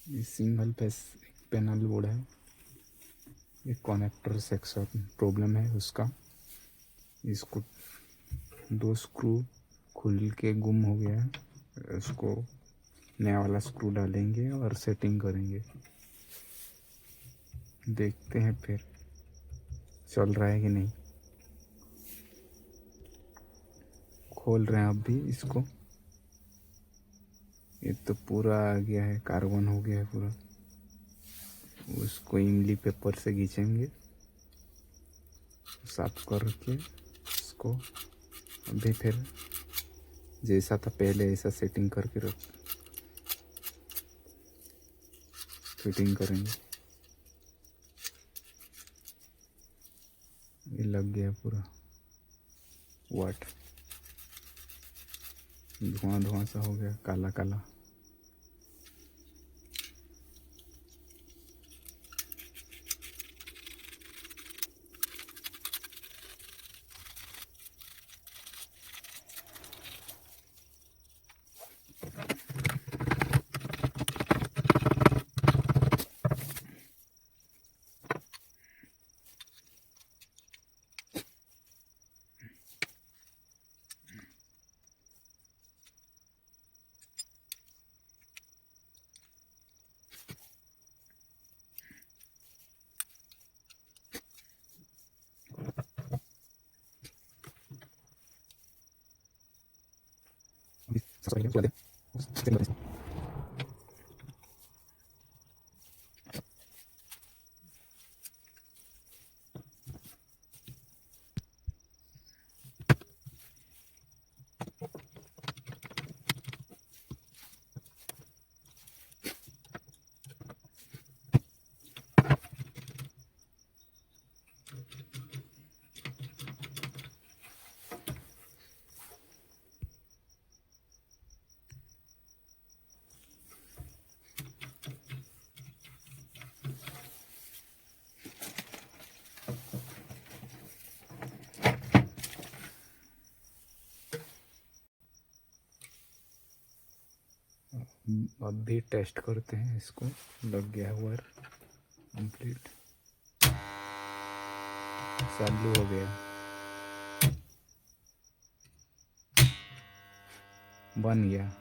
ये single phase panel board है। ये कनेक्टर सेक्शन प्रॉब्लम है उसका। इसको 2 स्क्रू खुल के गुम हो गया है। इसको नया वाला स्क्रू डालेंगे और सेटिंग करेंगे। देखते हैं फिर चल रहा है कि नहीं। खोल रहे हैं अब भी इसको। ये तो पूरा आ गया है, कार्बन हो गया है पूरा। उसको इमली पेपर से खींचेंगे साफ करके इसको। अभी फिर जैसा था पहले ऐसा सेटिंग करके रख फिटिंग करेंगे। ये लग गया पूरा वाट। धुआं धुआं सा हो गया, काला काला। अब भी टेस्ट करते हैं इसको। लग गया है वायर कंप्लीट, चालू हो गया, बन गया।